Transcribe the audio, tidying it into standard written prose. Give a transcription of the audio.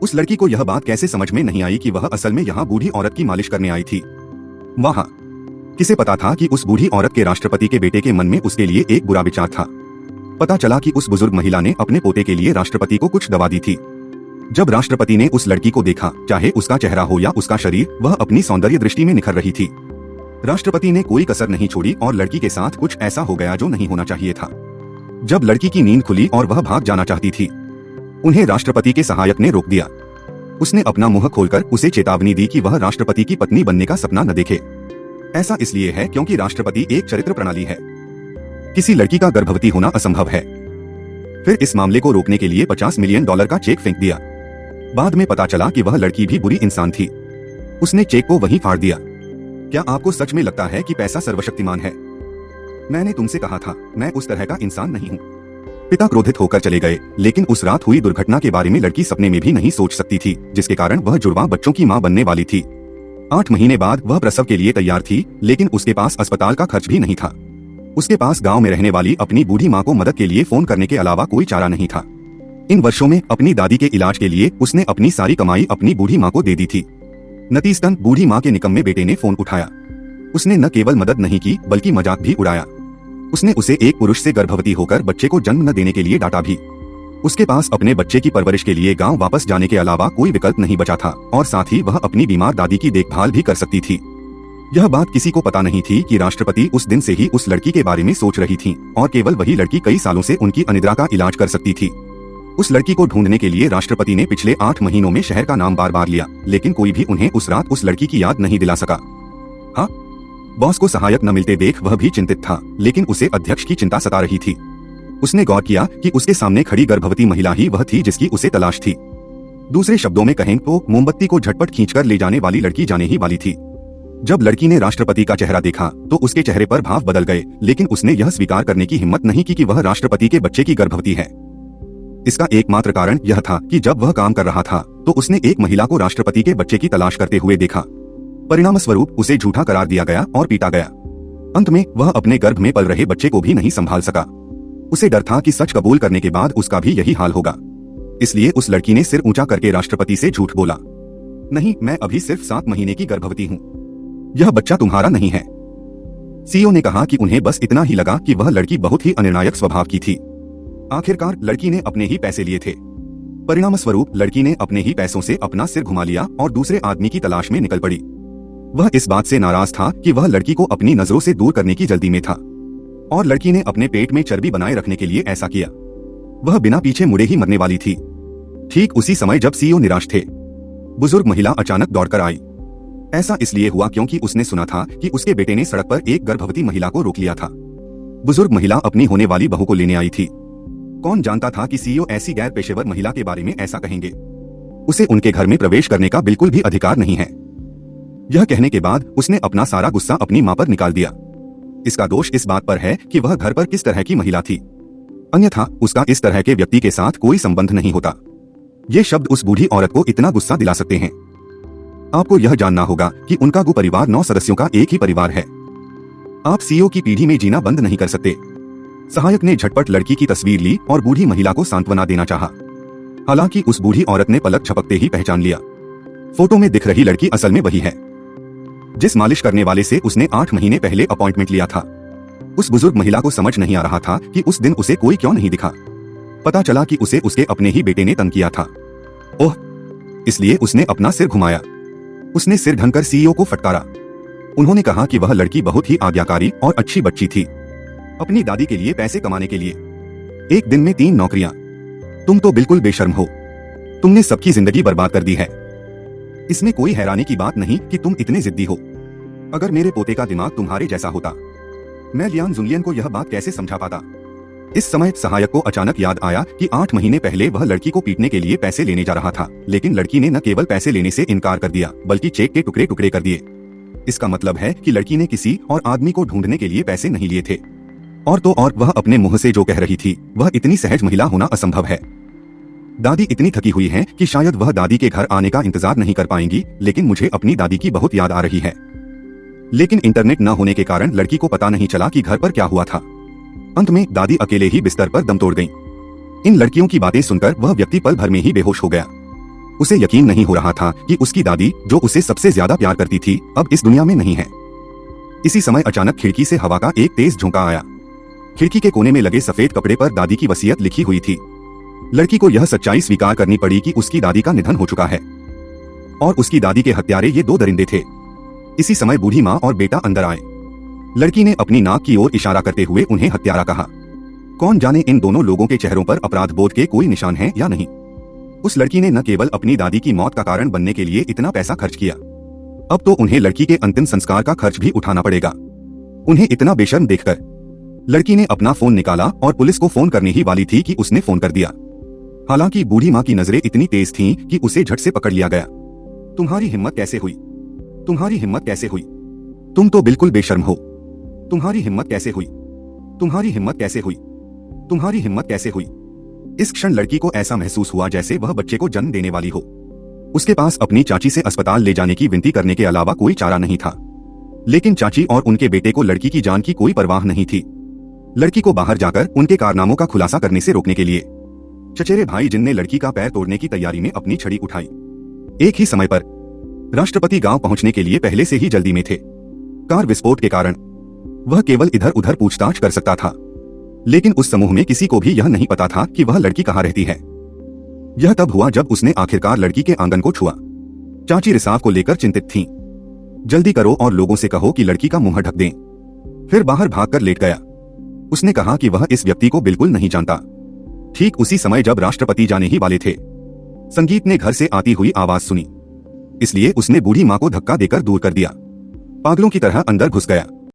उस लड़की को यह बात कैसे समझ में नहीं आई कि वह असल में यहाँ बूढ़ी औरत की मालिश करने आई थी। वहाँ किसे पता था कि उस बूढ़ी औरत के राष्ट्रपति के बेटे के मन में उसके लिए एक बुरा विचार था। पता चला कि उस बुजुर्ग महिला ने अपने पोते के लिए राष्ट्रपति को कुछ दवा दी थी। जब राष्ट्रपति ने उस लड़की को देखा, चाहे उसका चेहरा हो या उसका शरीर, वह अपनी सौंदर्य दृष्टि में निखर रही थी। राष्ट्रपति ने कोई कसर नहीं छोड़ी और लड़की के साथ कुछ ऐसा हो गया जो नहीं होना चाहिए था। जब लड़की की नींद खुली और वह भाग जाना चाहती थी, उन्हें राष्ट्रपति के सहायक ने रोक दिया। उसने अपना मुंह खोलकर उसे चेतावनी दी कि वह राष्ट्रपति की पत्नी बनने का सपना न देखे। ऐसा इसलिए है क्योंकि राष्ट्रपति एक चरित्र प्रणाली है। किसी लड़की का गर्भवती होना असंभव है। फिर इस मामले को रोकने के लिए $50 मिलियन का चेक फेंक दिया। बाद में पता चला कि वह लड़की भी बुरी इंसान थी। उसने चेक को वहीं फाड़ दिया। क्या आपको सच में लगता है कि पैसा सर्वशक्तिमान है? मैंने तुमसे कहा था, मैं उस तरह का इंसान नहीं हूँ। पिता क्रोधित होकर चले गए, लेकिन उस रात हुई दुर्घटना के बारे में लड़की सपने में भी नहीं सोच सकती थी, जिसके कारण वह जुड़वा बच्चों की मां बनने वाली थी। 8 महीने बाद वह प्रसव के लिए तैयार थी, लेकिन उसके पास अस्पताल का खर्च भी नहीं था। उसके पास गांव में रहने वाली अपनी बूढ़ी माँ को मदद के लिए फोन करने के अलावा कोई चारा नहीं था। इन वर्षों में अपनी दादी के इलाज के लिए उसने अपनी सारी कमाई अपनी बूढ़ी माँ को दे दी थी। नतीजतन बूढ़ी माँ के निकम्मे बेटे ने फोन उठाया। उसने न केवल मदद नहीं की बल्कि मजाक भी उड़ाया। उसने उसे एक पुरुष से गर्भवती होकर बच्चे को जन्म न देने के लिए डांटा भी। उसके पास अपने बच्चे की परवरिश के लिए गांव वापस जाने के अलावा कोई विकल्प नहीं बचा था और साथ ही वह अपनी बीमार दादी की देखभाल भी कर सकती थी। यह बात किसी को पता नहीं थी कि राष्ट्रपति उस दिन से ही उस लड़की के बारे में सोच रही थी और केवल वही लड़की कई सालों से उनकी अनिद्रा का इलाज कर सकती थी। उस लड़की को ढूंढने के लिए राष्ट्रपति ने पिछले 8 महीनों में शहर का नाम बार बार लिया, लेकिन कोई भी उन्हें उस रात उस लड़की की याद नहीं दिला सका। हाँ, बॉस को सहायक न मिलते देख वह भी चिंतित था, लेकिन उसे अध्यक्ष की चिंता सता रही थी। उसने गौर किया कि उसके सामने खड़ी गर्भवती महिला ही वह थी जिसकी उसे तलाश थी। दूसरे शब्दों में कहें तो मोमबत्ती को झटपट खींचकर ले जाने वाली लड़की जाने ही वाली थी। जब लड़की ने राष्ट्रपति का चेहरा देखा तो उसके चेहरे पर भाव बदल गए, लेकिन उसने यह स्वीकार करने की हिम्मत नहीं की कि वह राष्ट्रपति के बच्चे की गर्भवती है। इसका एकमात्र कारण यह था कि जब वह काम कर रहा था तो उसने एक महिला को राष्ट्रपति के बच्चे की तलाश करते हुए देखा। परिणाम स्वरूप उसे झूठा करार दिया गया और पीटा गया। अंत में वह अपने गर्भ में पल रहे बच्चे को भी नहीं संभाल सका। उसे डर था कि सच कबूल करने के बाद उसका भी यही हाल होगा। इसलिए उस लड़की ने सिर ऊंचा करके राष्ट्रपति से झूठ बोला, नहीं, मैं अभी सिर्फ 7 महीने की गर्भवती हूँ। यह बच्चा तुम्हारा नहीं है। सीईओ ने कहा कि उन्हें बस इतना ही लगा कि वह लड़की बहुत ही अनिर्णायक स्वभाव की थी। आखिरकार लड़की ने अपने ही पैसे लिए थे। परिणाम स्वरूप लड़की ने अपने ही पैसों से अपना सिर घुमा लिया और दूसरे आदमी की तलाश में निकल पड़ी। वह इस बात से नाराज था कि वह लड़की को अपनी नजरों से दूर करने की जल्दी में था और लड़की ने अपने पेट में चर्बी बनाए रखने के लिए ऐसा किया। वह बिना पीछे मुड़े ही मरने वाली थी। ठीक उसी समय जब सीईओ निराश थे, बुजुर्ग महिला अचानक दौड़कर आई। ऐसा इसलिए हुआ क्योंकि उसने सुना था कि उसके बेटे ने सड़क पर एक गर्भवती महिला को रोक लिया था। बुजुर्ग महिला अपनी होने वाली बहू को लेने आई थी। कौन जानता था कि सीईओ ऐसी गैर पेशेवर महिला के बारे में ऐसा कहेंगे। उसे उनके घर में प्रवेश करने का बिल्कुल भी अधिकार नहीं है। यह कहने के बाद उसने अपना सारा गुस्सा अपनी मां पर निकाल दिया। इसका दोष इस बात पर है कि वह घर पर किस तरह की महिला थी, अन्यथा उसका इस तरह के व्यक्ति के साथ कोई संबंध नहीं होता। ये शब्द उस बूढ़ी औरत को इतना गुस्सा दिला सकते हैं। आपको यह जानना होगा कि उनका परिवार 9 सदस्यों का एक ही परिवार है। आप सीईओ की पीढ़ी में जीना बंद नहीं कर सकते। सहायक ने झटपट लड़की की तस्वीर ली और बूढ़ी महिला को सांत्वना देना चाहा। हालांकि उस बूढ़ी औरत ने पलक झपकते ही पहचान लिया। फोटो में दिख रही लड़की असल में वही है जिस मालिश करने वाले से उसने 8 महीने पहले अपॉइंटमेंट लिया था। उस बुजुर्ग महिला को समझ नहीं आ रहा था कि उस दिन उसे कोई क्यों नहीं दिखा। पता चला कि उसे उसके अपने ही बेटे ने तंग किया था। ओह, इसलिए उसने अपना सिर घुमाया। उसने सिर ढंकर सीईओ को फटकारा। उन्होंने कहा कि वह लड़की बहुत ही आज्ञाकारी और अच्छी बच्ची थी, अपनी दादी के लिए पैसे कमाने के लिए। एक दिन में 3 नौकरियां। तुम तो बिल्कुल बेशर्म हो। तुमने सबकी जिंदगी बर्बाद कर दी है। इसमें कोई हैरानी की बात नहीं कि तुम इतने जिद्दी हो। अगर मेरे पोते का दिमाग तुम्हारे जैसा होता, मैं लियान जुंगलियन को यह बात कैसे समझा पाता। इस समय सहायक को अचानक याद आया कि 8 महीने पहले वह लड़की को पीटने के लिए पैसे लेने जा रहा था, लेकिन लड़की ने न केवल पैसे लेने से इनकार कर दिया बल्कि चेक के टुकड़े टुकड़े कर दिए। इसका मतलब है कि लड़की ने किसी और आदमी को ढूंढने के लिए पैसे नहीं लिए थे। और तो और वह अपने मुंह से जो कह रही थी वह इतनी सहज महिला होना असंभव है। दादी इतनी थकी हुई हैं कि शायद वह दादी के घर आने का इंतजार नहीं कर पाएंगी, लेकिन मुझे अपनी दादी की बहुत याद आ रही है। लेकिन इंटरनेट न होने के कारण लड़की को पता नहीं चला कि घर पर क्या हुआ था। अंत में दादी अकेले ही बिस्तर पर दम तोड़ गईं। इन लड़कियों की बातें सुनकर वह व्यक्ति पल भर में ही बेहोश हो गया। उसे यकीन नहीं हो रहा था कि उसकी दादी, जो उसे सबसे ज्यादा प्यार करती थी, अब इस दुनिया में नहीं है। इसी समय अचानक खिड़की से हवा का एक तेज झोंका आया। खिड़की के कोने में लगे सफेद कपड़े पर दादी की वसीयत लिखी हुई थी। लड़की को यह सच्चाई स्वीकार करनी पड़ी कि उसकी दादी का निधन हो चुका है और उसकी दादी के हत्यारे ये दो दरिंदे थे। इसी समय बूढ़ी माँ और बेटा अंदर आए। लड़की ने अपनी नाक की ओर इशारा करते हुए उन्हें हत्यारा कहा। कौन जाने इन दोनों लोगों के चेहरों पर अपराध बोध के कोई निशान है या नहीं। उस लड़की ने न केवल अपनी दादी की मौत का कारण बनने के लिए इतना पैसा खर्च किया, अब तो उन्हें लड़की के अंतिम संस्कार का खर्च भी उठाना पड़ेगा। उन्हें इतना बेशर्म देखकर लड़की ने अपना फोन निकाला और पुलिस को फोन करने ही वाली थी कि उसने फोन कर दिया। हालांकि बूढ़ी माँ की नजरें इतनी तेज थीं कि उसे झट से पकड़ लिया गया। तुम्हारी हिम्मत कैसे हुई? तुम्हारी हिम्मत कैसे हुई? तुम तो बिल्कुल बेशर्म हो। तुम्हारी हिम्मत कैसे हुई? तुम्हारी हिम्मत कैसे हुई? तुम्हारी हिम्मत कैसे हुई? इस क्षण लड़की को ऐसा महसूस हुआ जैसे वह बच्चे को जन्म देने वाली हो। उसके पास अपनी चाची से अस्पताल ले जाने की विनती करने के अलावा कोई चारा नहीं था, लेकिन चाची और उनके बेटे को लड़की की जान की कोई परवाह नहीं थी। लड़की को बाहर जाकर उनके कारनामों का खुलासा करने से रोकने के लिए चचेरे भाई जिन ने लड़की का पैर तोड़ने की तैयारी में अपनी छड़ी उठाई। एक ही समय पर राष्ट्रपति गांव पहुंचने के लिए पहले से ही जल्दी में थे। कार विस्फोट के कारण वह केवल इधर उधर पूछताछ कर सकता था, लेकिन उस समूह में किसी को भी यह नहीं पता था कि वह लड़की कहाँ रहती है। यह तब हुआ जब उसने आखिरकार लड़की के आंगन को छुआ। चाची रिसाव को लेकर चिंतित थीं। जल्दी करो और लोगों से कहो कि लड़की का मुंह ढक दें। फिर बाहर भागकर लेट गया। उसने कहा कि वह इस व्यक्ति को बिल्कुल नहीं जानता। ठीक उसी समय जब राष्ट्रपति जाने ही वाले थे, संगीत ने घर से आती हुई आवाज सुनी, इसलिए उसने बूढ़ी माँ को धक्का देकर दूर कर दिया। पागलों की तरह अंदर घुस गया।